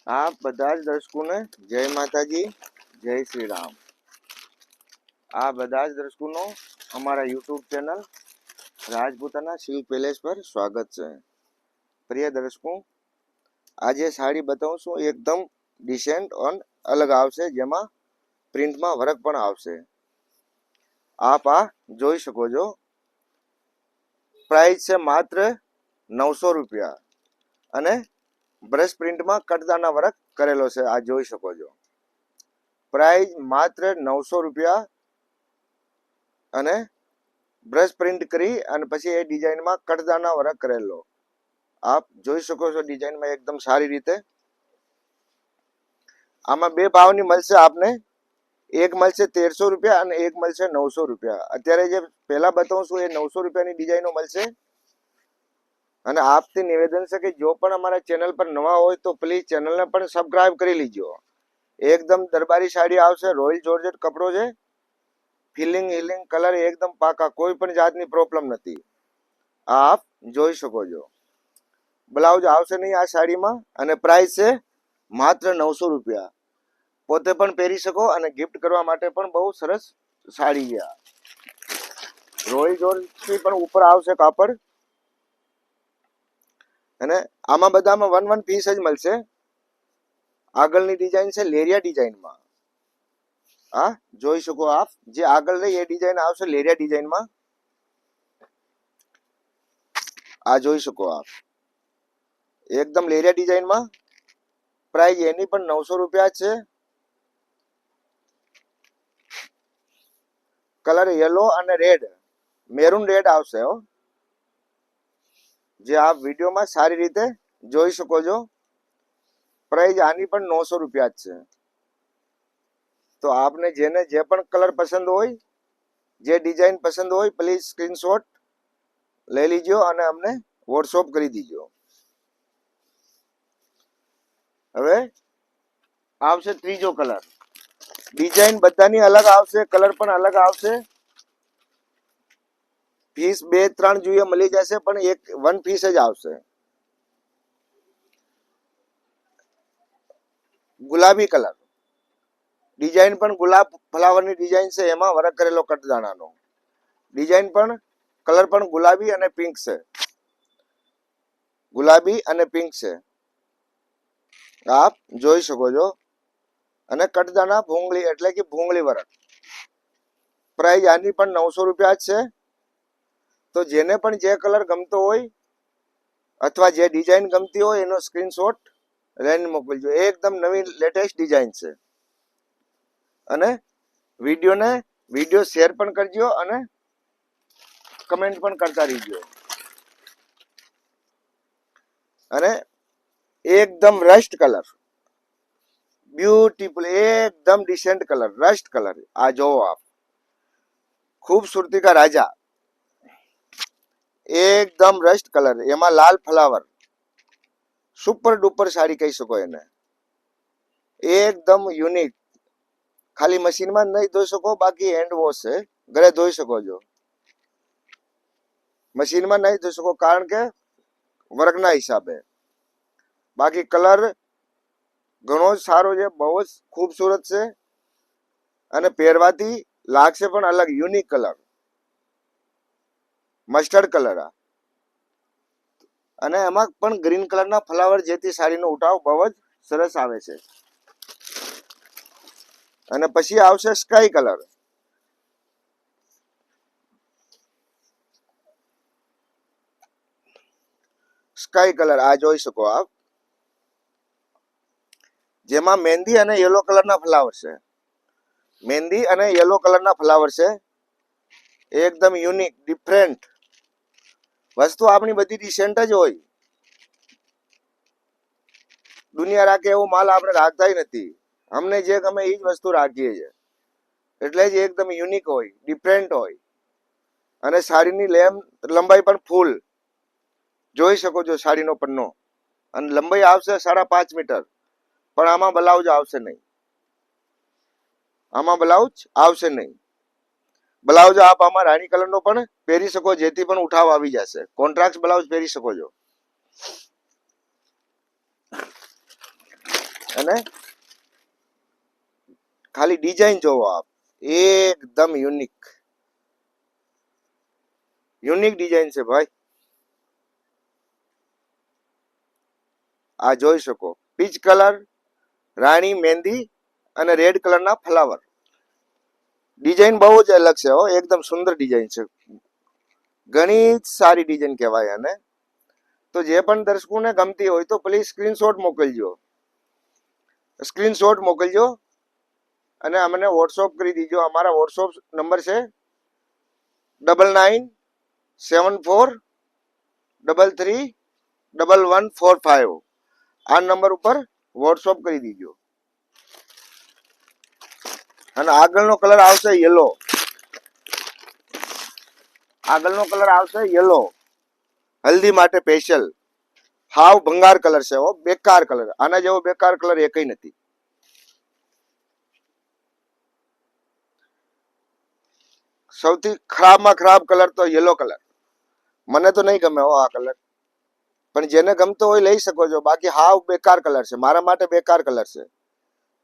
આપ બધા જ દર્શકોને જય માતાજી, જય શ્રી રામ. આ બધા જ દર્શકોનો અમારા YouTube channel Rajputana Shiv palace પર સ્વાગત છે. પ્રિય દર્શકો, આજે સાડી બતાવું છું, એકદમ ડિસેન્ટ અને અલગ આવશે, જેમાં પ્રિન્ટમાં વર્ક પણ આવશે. આપ આ જોઈ શકો છો. પ્રાઇસ છે માત્ર 900 રૂપિયા અને બ્રશ પ્રિન્ટમાં કટદાના વર્ક કરેલો છે. આ જોઈ શકો છો. પ્રાઇસ માત્ર 900 રૂપિયા અને બ્રશ પ્રિન્ટ કરી અને પછી એ ડિઝાઇનમાં કટદાના વર્ક કરેલો. આપ જોઈ શકો છો ડિઝાઇનમાં એકદમ સારી રીતે. આમાં બે ભાવની મળશે આપને. એક મળશે 1300 રૂપિયા અને એક મળશે 900 રૂપિયા. અત્યારે જે પહેલા બતાવું છું એ 900 રૂપિયાની ડિઝાઇનો મળશે. અને આપથી નિવેદન છે કે જો પણ અમારા ચેનલ પર નવા હોય તો પ્લીઝ ચેનલને પણ સબસ્ક્રાઇબ કરી લીજો. એકદમ દરબારી સાડી આવશે, રોયલ જોર્જેટ કપડો છે. ફિલિંગ હિલિંગ કલર એકદમ પાકા, કોઈ પણ જાતની પ્રોબ્લેમ નથી. આપ જોઈ શકો છો. બ્લાઉઝ આવશે નહીં આ સાડીમાં અને પ્રાઇસ છે માત્ર 900 રૂપિયા. પોતે પણ પહેરી શકો અને ગિફ્ટ કરવા માટે પણ બહુ સરસ સાડી છે. રોયલ જોર્જેટથી પણ ઉપર આવશે કાપડ. અને આમાં બધામાં 1 પીસ જ મળશે. આગળની ડિઝાઇન છે લેરિયા ડિઝાઇનમાં. આ જોઈ શકો આપ. જે આગળ રહી એ ડિઝાઇન આવશે લેરિયા ડિઝાઇનમાં. આ જોઈ શકો આપ. એકદમ લેરિયા ડિઝાઇનમાં. પ્રાઇસ એની પણ 900 રૂપિયા છે. કલર યલો અને રેડ, મેરૂન રેડ આવશે હો. જે આપ વિડીયોમાં સારી રીતે જોઈ શકો છો. પ્રાઇસ આની પણ 900 રૂપિયા જ છે. તો આપને જેને જે પણ કલર પસંદ હોય, જે ડિઝાઇન પસંદ હોય, પ્લીઝ સ્ક્રીનશોટ લઈ લીજો અને અમને વોટ્સઅપ કરી દીજો. હવે આવશે ત્રીજો કલર. ડિઝાઇન બધાની અલગ આવશે, કલર પણ અલગ આવશે. પીસ 2-3 જોઈએ મળી જશે, પણ 1 પીસ જ આવશે. ગુલાબી કલર. ડિઝાઇન પણ ગુલાબ ફ્લાવરની ડિઝાઇન છે, એમાં વર્ક કરેલો કટદાણાનો. ડિઝાઇન પણ કલર પણ ગુલાબી અને પિંક છે. ગુલાબી અને પિંક છે. આપ જોઈ શકો છો. અને કટદાણા ભૂંગળી એટલે કે ભૂંગળી વર્ક. પ્રાઇસ આની પણ 900 રૂપિયા જ છે. તો જેને પણ જે કલર ગમતો હોય અથવા જે ડિઝાઇન ગમતી હોય એનો સ્ક્રીનશોટ લઈને મોકલજો. એકદમ નવી લેટેસ્ટ ડિઝાઇન છે. અને વિડીયો શેર પણ કરજો અને કમેન્ટ પણ કરતા રહીજો. અને એકદમ રસ્ટ કલર, બ્યુટીફુલ, એકદમ ડિસેન્ટ કલર, રસ્ટ કલર. આ જોવો આપ. ખૂબસૂરતી કા રાજા. એકદમ રસ્ટ કલર, એમાં લાલ ફ્લાવર. સુપર ડુપર સાડી કહી શકો એને. એકદમ યુનિક. ખાલી મશીનમાં નહીં ધોઈ શકો, બાકી હેન્ડ વોશ છે, ઘરે ધોઈ શકો છો. મશીનમાં નહીં ધોઈ શકો કારણ કે વર્કના હિસાબે. બાકી કલર ઘણો જ સારો છે, બહુ જ ખૂબસૂરત છે. અને પહેરવાથી લાગશે પણ અલગ, યુનિક કલર, મસ્ટર્ડ કલર. અને એમાં પણ ગ્રીન કલરના ફ્લાવર, જેથી સાડીનો ઉઠાવ બહુ જ સરસ આવે છે. અને પછી આવશે સ્કાય કલર. સ્કાય કલર આ જોઈ શકો આપ. જેમાં મહેંદી અને યલો કલરના ફ્લાવર છે. મહેંદી અને યલો કલરના ફ્લાવર છે. એકદમ યુનિક, ડિફરન્ટ વસ્તુ. આપણી બધી ડિસેન્ટ જ હોય. દુનિયા રાખે એવો માલ આપણે રાખતા નથી. અમને જે ગમે એ જ વસ્તુ રાખીએ છીએ. એટલે જ એકદમ યુનિક હોય, ડિફરન્ટ હોય. અને સાડીની લંબાઈ પણ ફૂલ જોઈ શકો છો. સાડીનો પન્નો અને લંબાઈ આવશે 5.5 મીટર. પણ આમાં બ્લાઉઝ આવશે નહીં. આમાં બ્લાઉઝ આવશે નહીં. બ્લાઉઝ આપ આમાં રાણી કલરનો પણ પહેરી શકો, જેથી પણ ઉઠાવ આવી જશે. કોન્ટ્રાસ્ટ બ્લાઉઝ પહેરી શકો છો. અને ખાલી ડિઝાઇન જોવો આપ, એકદમ યુનિક યુનિક ડિઝાઇન છે ભાઈ. આ જોઈ શકો, પીચ કલર, રાણી મહેંદી અને રેડ કલરના ફ્લાવર. ડિઝાઇન બહુ જ અલગ છે હો, એકદમ સુંદર ડિઝાઇન છે, ઘણી જ સારી ડિઝાઇન કહેવાય આને. તો જે પણ દર્શકોને ગમતી હોય તો પ્લીઝ સ્ક્રીનશોટ મોકલજો, સ્ક્રીનશોટ મોકલજો અને અમને વોટ્સઅપ કરી દીજો. અમારા વોટ્સઅપ નંબર છે 9974331145. આ નંબર ઉપર વોટ્સઅપ કરી દીજો. અને આગળનો કલર આવશે યલો, આગળનો કલર આવશે યલો, હલ્દી માટે સ્પેશિયલ. હાવ ભંગાર કલર છે હો, બેકાર કલર. આના જેવો બેકાર કલર એકઈ નથી. સૌથી ખરાબમાં ખરાબ કલર તો યલો કલર. મને તો નહીં ગમે હો આ કલર, પણ જેને ગમતો હોય લઈ શકો છો. બાકી હાવ બેકાર કલર છે, મારા માટે બેકાર કલર છે,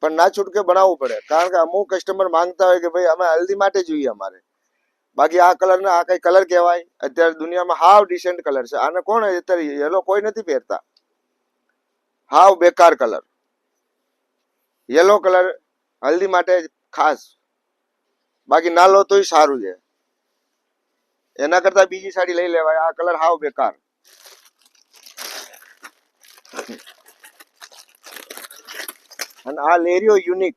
પણ ના છૂટકે બનાવવું પડે. કારણ કે અમુક કસ્ટમર માંગતા હોય કે ભાઈ અમે હલ્દી માટે જોઈએ અમારે. બાકી આ કલર ને આ કઈ કલર કહેવાય? અત્યારે દુનિયામાં હાવ ડિસેન્ટ કલર છે. આને કોણ અત્યારે યલો કોઈ નથી પહેરતા. હાવ બેકાર કલર. યલો કલર હલ્દી માટે ખાસ, બાકી ના લો તોય સારું છે. એના કરતા બીજી સાડી લઈ લેવાય. આ કલર હાવ બેકાર. અને આ લેરિયો યુનિક,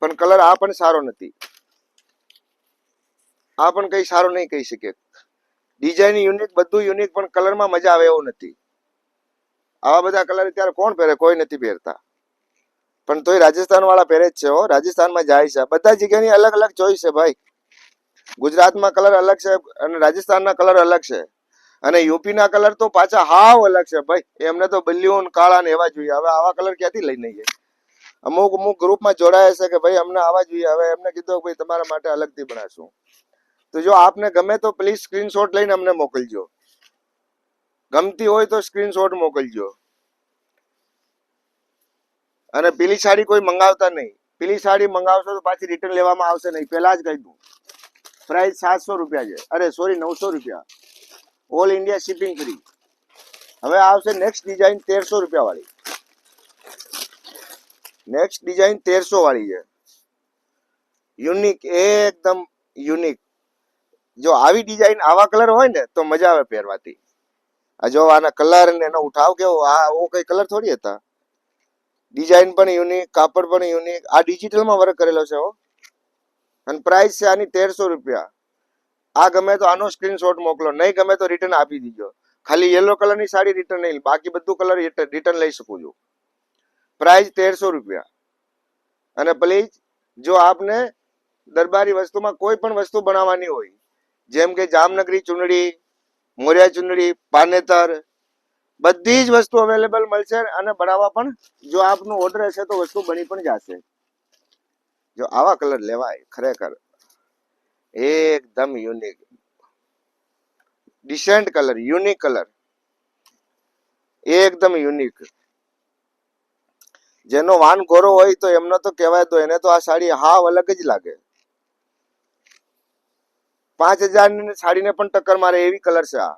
પણ કલર આ પણ સારો નથી. આ પણ કઈ સારો નહીં કહી શકે. ડિઝાઇન યુનિક, બધું યુનિક, પણ કલરમાં મજા આવે એવું નથી. આવા બધા કલર અત્યારે કોણ પહેરે? કોઈ નથી પહેરતા. પણ તોય રાજસ્થાન વાળા પહેરે જ છે હો, રાજસ્થાનમાં જાય છે. બધા જગ્યાની અલગ અલગ ચોઈસ છે ભાઈ. ગુજરાતમાં કલર અલગ છે અને રાજસ્થાનના કલર અલગ છે, અને યુપીના કલર તો પાછા હાવ અલગ છે ભાઈ. એમને તો બલ્યુન કાળા ને એવા જોઈએ. હવે આવા કલર ક્યાંથી લઈને જાય? અમુક અમુક ગ્રુપમાં જોડાયા છે કે ભાઈ અમને આવા જોઈએ. હવે એમને કીધું ભાઈ તમારા માટે અલગથી બનાવશું. તો જો આપને ગમે તો પ્લીઝ સ્ક્રીનશોટ લઈને અમને મોકલજો. ગમતી હોય તો સ્ક્રીનશોટ મોકલજો. અને પેલી સાડી કોઈ મંગાવતા નહીં. પેલી સાડી મંગાવશો તો પાછી રિટર્ન લેવામાં આવશે નહીં, પહેલા જ કહી દઉં. પ્રાઇસ 700 રૂપિયા છે. અરે સોરી, 900 રૂપિયા. All India shipping free. હવે આવશે નેક્સ્ટ ડિઝાઇન 1300 રૂપિયા વાળી. નેક્સ્ટ ડિઝાઇન 1300 વાળી છે, યુનિક, એકદમ યુનિક. જો આવી ડિઝાઇન આવા કલર હોય ને તો મજા આવે પહેરવાથી. આ જો આના કલર ને એનો ઉઠાવ કેવો, આ કઈ કલર થોડી હતા. ડિઝાઇન પણ યુનિક, કાપડ પણ યુનિક. આ ડિજિટલમાં વર્ક કરેલો છે હો. અને પ્રાઇસ છે આની 1300 રૂપિયા. આ ગમે તો આનો સ્ક્રીનશોટ મોકલો, નહીં ગમે તો રિટર્ન આપી દીજો. ખાલી યલો કલરની સાડી રિટર્ન નહીં, બાકી બધું કલર રિટર્ન લઈ શકું છું. પ્રાઇસ 1300 રૂપિયા. અને પ્લીઝ જો આપને દરબારી વસ્તુમાં કોઈ પણ વસ્તુ બનાવવાની હોય, જેમ કે જામનગરી ચુંદડી, મોરિયા ચુંદડી, પાનેતર, બધી જ વસ્તુ અવેલેબલ મળશે. અને બનાવવા પણ જો આપનું ઓર્ડર હશે તો વસ્તુ બની પણ જશે. જો આવા કલર લેવાય, ખરેખર એકદમ unique, descent colour, unique colour, એકદમ યુનિક. જેનો વાન ગોરો હોય તો એમનો તો કહેવાય, તો એને તો આ સાડી હાવ અલગ જ લાગે. 5000 ની સાડીને પણ ટક્કર મારે એવી કલર છે આ.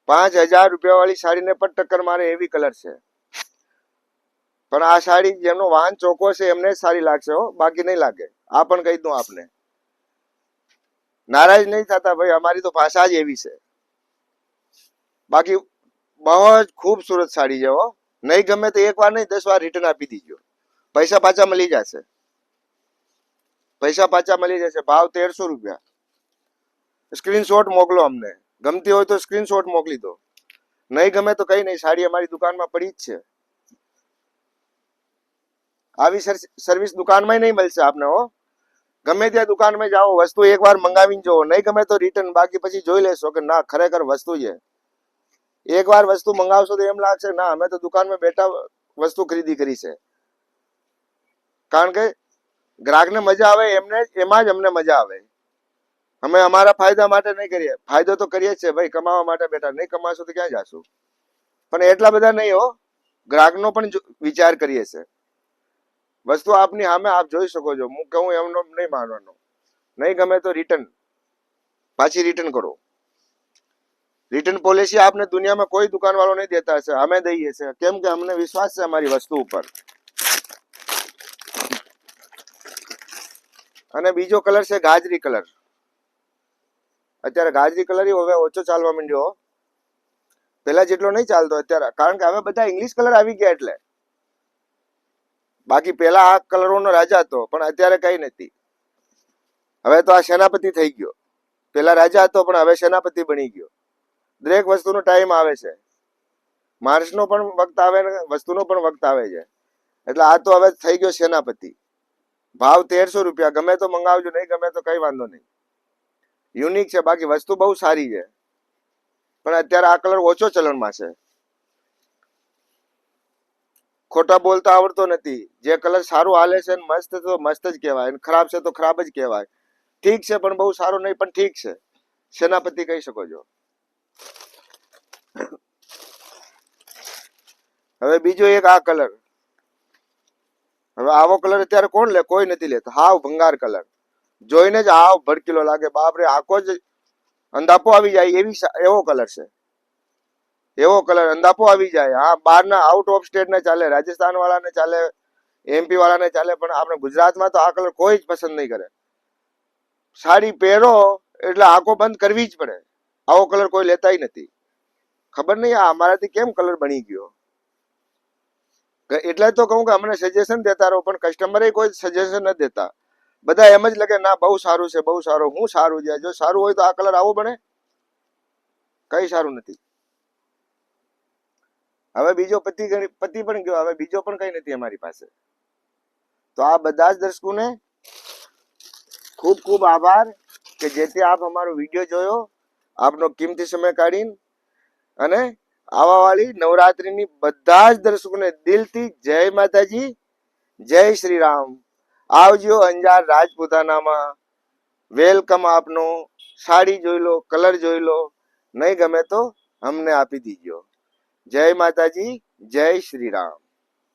5000 રૂપિયા વાળી સાડીને પણ ટક્કર મારે એવી કલર છે. પણ આ સાડી જેમનો વાહન ચોખ્ખો છે એમને જ સારી લાગશે હો, બાકી નહીં લાગે. આ પણ કહી દઉં આપને. નારાજ નહીં થતા ભાઈ, અમારી તો ભાષા જ એવી છે. બાકી બહુ જ ખૂબસૂરત સાડી છે હો. નહીં ગમે તો એક વાર નહીં 10 વાર રિટર્ન આપી દીજો. પૈસા પાછા મળી જશે. પૈસા પાછા મળી જશે. ભાવ 1300 રૂપિયા. સ્ક્રીનશોટ મોકલો અમને. ગમતી હોય તો સ્ક્રીનશોટ મોકલી દો. નહીં ગમે તો કઈ નહીં, સાડી અમારી દુકાનમાં પડી જ છે. આવી સર્વિસ દુકાનમાં નહીં મળશે આપને હો. ગમે ત્યાં દુકાનમાં જાઓ, વસ્તુ એકવાર મંગાવીને જુઓ, નહીં ગમે તો રિટર્ન, બાકી પછી જોઈ લેશો કે ના ખરેખર વસ્તુ છે. એકવાર વસ્તુ મંગાવશો તો એમ લાગશે ના અમે તો દુકાનમાં બેઠા વસ્તુ ખરીદી કરી છે. કારણ કે ગ્રાહકને મજા આવે એમને, એમાં જ અમને મજા આવે. અમે અમારા ફાયદા માટે નહીં કરીએ. ફાયદો તો કરીએ જ છે ભાઈ, કમાવા માટે બેઠા. નહીં કમાશો તો ક્યાં જાશું? પણ એટલા બધા નહીં હો. ગ્રાહકનો પણ વિચાર કરીએ છે. વસ્તુ આપની સામે આપ જોઈ શકો છો. હું કહું એમનો નહીં માનવાનો. નહીં ગમે તો પાછી રિટર્ન કરો. રિટર્ન પોલિસી આપને દુનિયામાં કોઈ દુકાન વાળો નહીં દેતા હશે, અમે દઈએ છીએ. કેમ કે અમને વિશ્વાસ છે અમારી વસ્તુ ઉપર. અને બીજો કલર છે ગાજરી કલર. અત્યારે ગાજરી કલર હવે ઓછો ચાલવા માંડ્યો. પેલા જેટલો નહીં ચાલતો અત્યારે, કારણ કે હવે બધા ઇંગ્લિશ કલર આવી ગયા એટલે. બાકી પેલા આ કલરોનો રાજા હતો, પણ અત્યારે કઈ નથી. હવે તો આ સેનાપતિ થઈ ગયો. પેલા રાજા હતો પણ હવે સેનાપતિ બની ગયો. દરેક વસ્તુનો ટાઈમ આવે છે. માણસનો પણ વખત આવે ને વસ્તુનો પણ વખત આવે છે. એટલે આ તો હવે થઈ ગયો સેનાપતિ. ભાવ 1300 રૂપિયા. ગમે તો મંગાવજો, નહીં ગમે તો કઈ વાંધો નહીં. યુનિક છે, બાકી વસ્તુ બહુ સારી છે. પણ અત્યારે આ કલર ઓછો ચલણમાં છે. ખોટા બોલતા આવડતો નથી. જે કલર સારું હાલે છે ને મસ્ત તો મસ્ત જ કહેવાય, ખરાબ છે તો ખરાબ જ કહેવાય. ઠીક છે પણ બહુ સારું નહીં, પણ ઠીક છે. સેનાપતિ કહી શકો છો. હવે બીજો એક આ કલર. હવે આવો કલર અત્યારે કોણ લે? કોઈ નથી લેતા. હાવ ભંગાર કલર. જોઈને જ હાવ ભડકીલો લાગે. બાપરે, આખો જ અંધાપો આવી જાય એવો કલર છે. એવો કલર અંધાપો આવી જાય. હા, બહારના આઉટ ઓફ સ્ટેટ ને ચાલે, રાજસ્થાન વાળાને ચાલે, MP વાળાને ચાલે, પણ આપણે ગુજરાતમાં તો આ કલર કોઈ જ પસંદ નહીં કરે. સાડી પહેરો એટલે આંખો બંધ કરવી જ પડે. આવો કલર કોઈ લેતા નથી. ખબર નહીં આ અમારાથી કેમ કલર બની ગયો. એટલે તો કહું કે અમને સજેશન દેતા રહો, પણ કસ્ટમરે કોઈ સજેશન નથી દેતા. બધા એમ જ લગે ના બહુ સારું છે, બહુ સારું. હું સારું છે? જો સારું હોય તો આ કલર આવો બને? કઈ સારું નથી. હવે બીજો પતિ પણ ગયો. હવે બીજો પણ કઈ નથી અમારી પાસે. તો આ બધા જ દર્શકોને ખૂબ ખૂબ આભાર કે જેથી આપ અમારો વિડીયો જોયો, આપનો કિંમતી સમય કાઢીને. અને આવા વાળી નવરાત્રીની બધા જ દર્શકોને દિલથી જય માતાજી, જય શ્રી રામ. આવજો અંજાર રાજપૂતાનામાં. વેલકમ આપનો. સાડી જોઈ લો, કલર જોઈ લો, નહીં ગમે તો અમને આપી દીજો. જય માતાજી, જય શ્રી રામ.